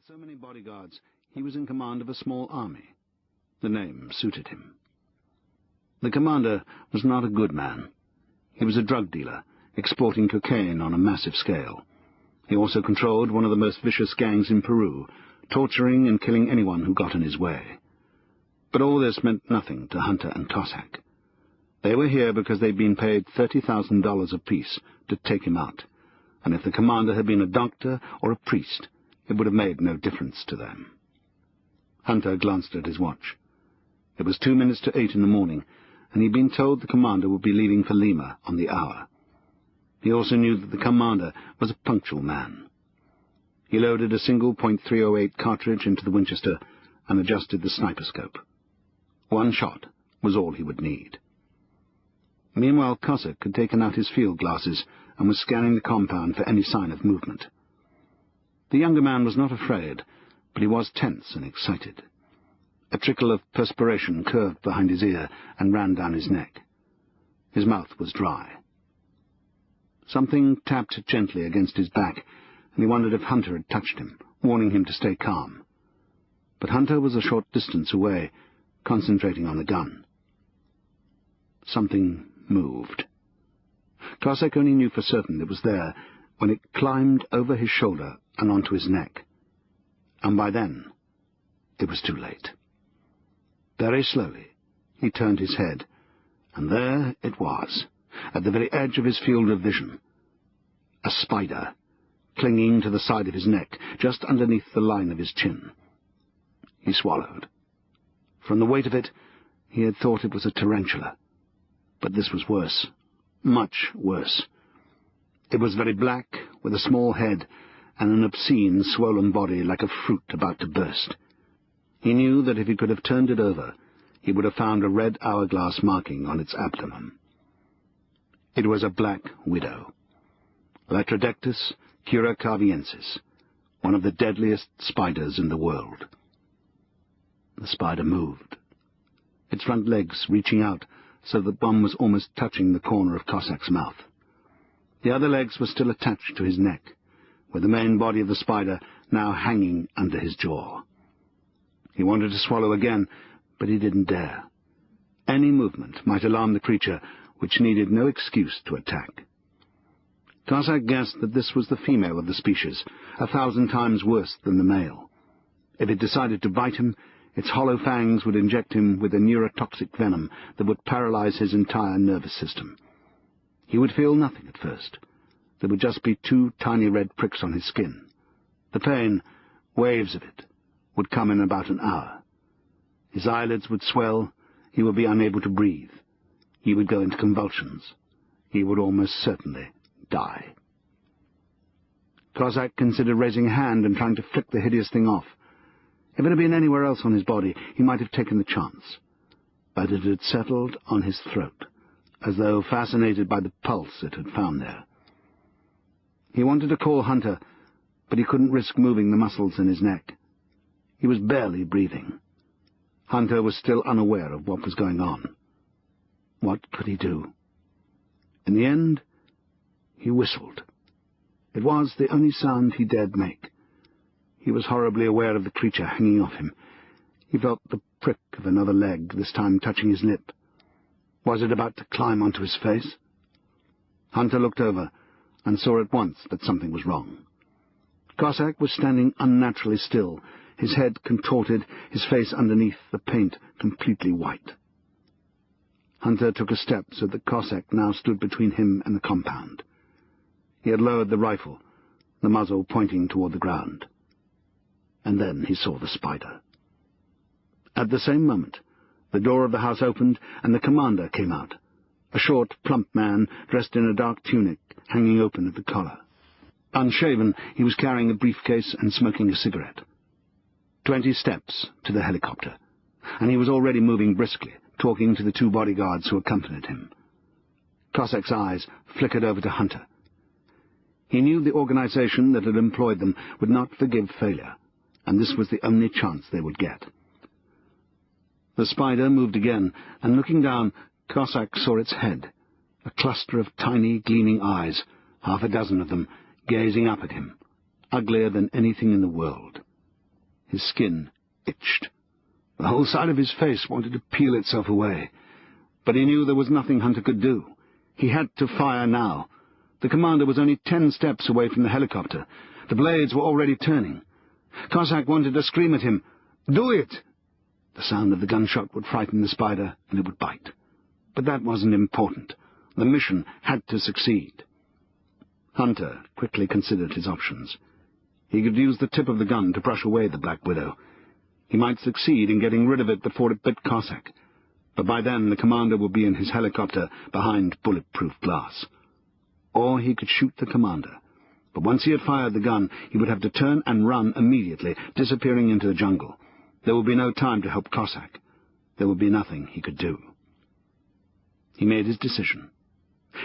so many bodyguards, he was in command of a small army. The name suited him. The commander was not a good man. He was a drug dealer, exporting cocaine on a massive scale. He also controlled one of the most vicious gangs in Peru, torturing and killing anyone who got in his way. But all this meant nothing to Hunter and Cossack. They were here because they'd been paid $30,000 apiece to take him out, and if the commander had been a doctor or a priest, it would have made no difference to them. Hunter glanced at his watch. It was 8 in the morning, and he'd been told the commander would be leaving for Lima on the hour. He also knew that the commander was a punctual man. He loaded a single .308 cartridge into the Winchester and adjusted the sniper scope. 1 shot was all he would need. Meanwhile, Cossack had taken out his field glasses and was scanning the compound for any sign of movement. The younger man was not afraid, but he was tense and excited. A trickle of perspiration curved behind his ear and ran down his neck. His mouth was dry. Something tapped gently against his back, and he wondered if Hunter had touched him, warning him to stay calm. But Hunter was a short distance away, concentrating on the gun. Something moved. Cossack only knew for certain it was there when it climbed over his shoulder and onto his neck. And by then, it was too late. Very slowly, he turned his head, and there it was, at the very edge of his field of vision. A spider, clinging to the side of his neck, just underneath the line of his chin. He swallowed. From the weight of it, he had thought it was a tarantula. But this was worse, much worse. It was very black, with a small head, and an obscene, swollen body like a fruit about to burst. He knew that if he could have turned it over, he would have found a red hourglass marking on its abdomen. It was a black widow, Latrodectus curacaviensis, one of the deadliest spiders in the world. The spider moved, its front legs reaching out so that one was almost touching the corner of Cossack's mouth. The other legs were still attached to his neck, with the main body of the spider now hanging under his jaw. He wanted to swallow again, but he didn't dare. Any movement might alarm the creature, which needed no excuse to attack. Cossack guessed that this was the female of the species, 1,000 times worse than the male. If it decided to bite him, its hollow fangs would inject him with a neurotoxic venom that would paralyze his entire nervous system. He would feel nothing at first. There would just be 2 tiny red pricks on his skin. The pain, waves of it, would come in about an hour. His eyelids would swell, he would be unable to breathe. He would go into convulsions. He would almost certainly die. Cossack considered raising a hand and trying to flick the hideous thing off. If it had been anywhere else on his body, he might have taken the chance. But it had settled on his throat, as though fascinated by the pulse it had found there. He wanted to call Hunter, but he couldn't risk moving the muscles in his neck. He was barely breathing. Hunter was still unaware of what was going on. What could he do? In the end, he whistled. It was the only sound he dared make. He was horribly aware of the creature hanging off him. He felt the prick of another leg, this time touching his lip. Was it about to climb onto his face? Hunter looked over and saw at once that something was wrong. Cossack was standing unnaturally still, his head contorted, his face underneath the paint completely white. Hunter took a step so that Cossack now stood between him and the compound. He had lowered the rifle, the muzzle pointing toward the ground. And then he saw the spider. At the same moment, the door of the house opened and the commander came out, a short, plump man dressed in a dark tunic hanging open at the collar. Unshaven, he was carrying a briefcase and smoking a cigarette. 20 steps to the helicopter, and he was already moving briskly, talking to the 2 bodyguards who accompanied him. Cossack's eyes flickered over to Hunter. He knew the organization that had employed them would not forgive failure, and this was the only chance they would get. The spider moved again, and looking down, Cossack saw its head, a cluster of tiny, gleaming eyes, 6 of them, gazing up at him, uglier than anything in the world. His skin itched. The whole side of his face wanted to peel itself away. But he knew there was nothing Hunter could do. He had to fire now. The commander was only 10 steps away from the helicopter. The blades were already turning. Cossack wanted to scream at him, "Do it!" The sound of the gunshot would frighten the spider, and it would bite. But that wasn't important. The mission had to succeed. Hunter quickly considered his options. He could use the tip of the gun to brush away the Black Widow. He might succeed in getting rid of it before it bit Cossack. But by then the commander would be in his helicopter behind bulletproof glass. Or he could shoot the commander. But once he had fired the gun, he would have to turn and run immediately, disappearing into the jungle. There would be no time to help Cossack. There would be nothing he could do. He made his decision.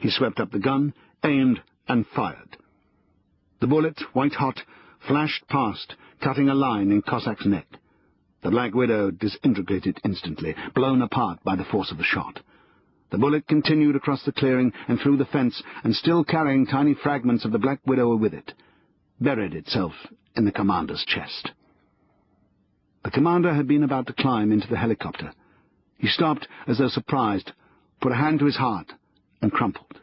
He swept up the gun, aimed, and fired. The bullet, white-hot, flashed past, cutting a line in Cossack's neck. The Black Widow disintegrated instantly, blown apart by the force of the shot. The bullet continued across the clearing and through the fence, and still carrying tiny fragments of the Black Widow with it, buried itself in the commander's chest. The commander had been about to climb into the helicopter. He stopped as though surprised, put a hand to his heart, and crumpled.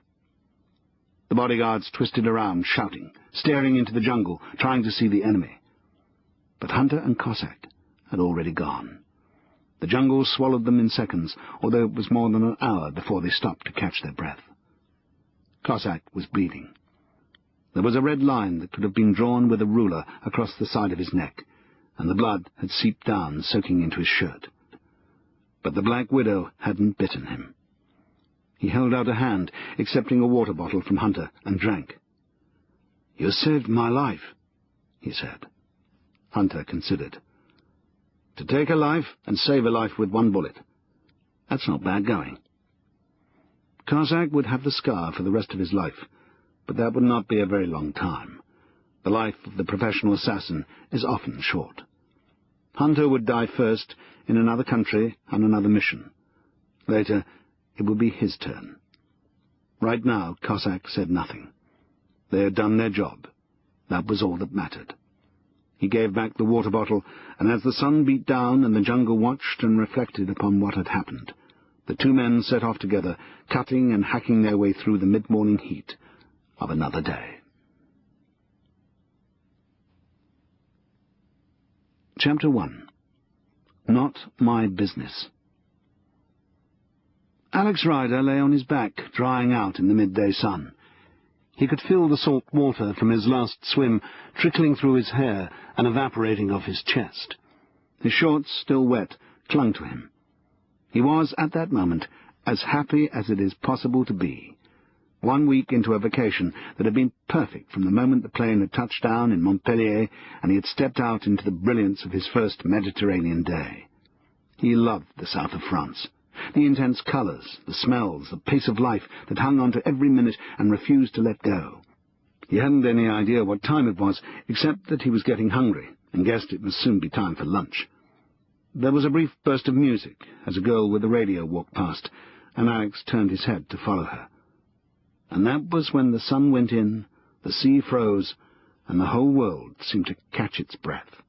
The bodyguards twisted around, shouting, staring into the jungle, trying to see the enemy. But Hunter and Cossack had already gone. The jungle swallowed them in seconds, although it was more than an hour before they stopped to catch their breath. Cossack was bleeding. There was a red line that could have been drawn with a ruler across the side of his neck, and the blood had seeped down, soaking into his shirt. But the Black Widow hadn't bitten him. He held out a hand, accepting a water bottle from Hunter, and drank. "You saved my life," he said. Hunter considered. To take a life and save a life with one bullet. That's not bad going. Cossack would have the scar for the rest of his life, but that would not be a very long time. The life of the professional assassin is often short. Hunter would die first, in another country, on another mission. Later, it would be his turn. Right now, Cossack said nothing. They had done their job. That was all that mattered. He gave back the water bottle, and as the sun beat down and the jungle watched and reflected upon what had happened, the two men set off together, cutting and hacking their way through the mid-morning heat of another day. Chapter 1. Not My Business. Alex Ryder lay on his back, drying out in the midday sun. He could feel the salt water from his last swim trickling through his hair and evaporating off his chest. His shorts, still wet, clung to him. He was, at that moment, as happy as it is possible to be. 1 week into a vacation that had been perfect from the moment the plane had touched down in Montpellier and he had stepped out into the brilliance of his first Mediterranean day. He loved the south of France. The intense colours, the smells, the pace of life that hung on to every minute and refused to let go. He hadn't any idea what time it was, except that he was getting hungry, and guessed it must soon be time for lunch. There was a brief burst of music as a girl with a radio walked past, and Alex turned his head to follow her. And that was when the sun went in, the sea froze, and the whole world seemed to catch its breath.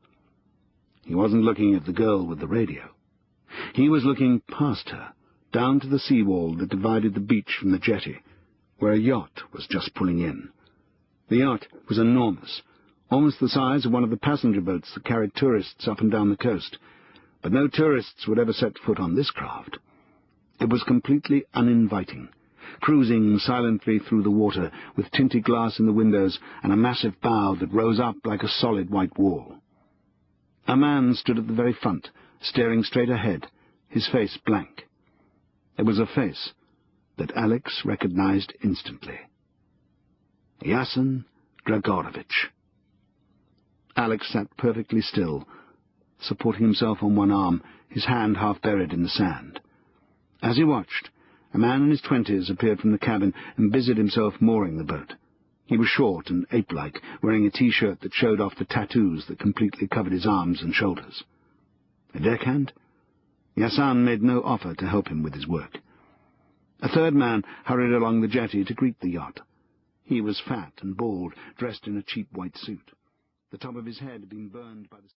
He wasn't looking at the girl with the radio. He was looking past her, down to the seawall that divided the beach from the jetty, where a yacht was just pulling in. The yacht was enormous, almost the size of one of the passenger boats that carried tourists up and down the coast, but no tourists would ever set foot on this craft. It was completely uninviting, cruising silently through the water with tinted glass in the windows and a massive bow that rose up like a solid white wall. A man stood at the very front, staring straight ahead, his face blank. It was a face that Alex recognized instantly. Yassen Gregorovich. Alex sat perfectly still, supporting himself on one arm, his hand half buried in the sand. As he watched, a man in his 20s appeared from the cabin and busied himself mooring the boat. He was short and ape-like, wearing a T-shirt that showed off the tattoos that completely covered his arms and shoulders. A deckhand? Yassen made no offer to help him with his work. A third man hurried along the jetty to greet the yacht. He was fat and bald, dressed in a cheap white suit. The top of his head had been burned by the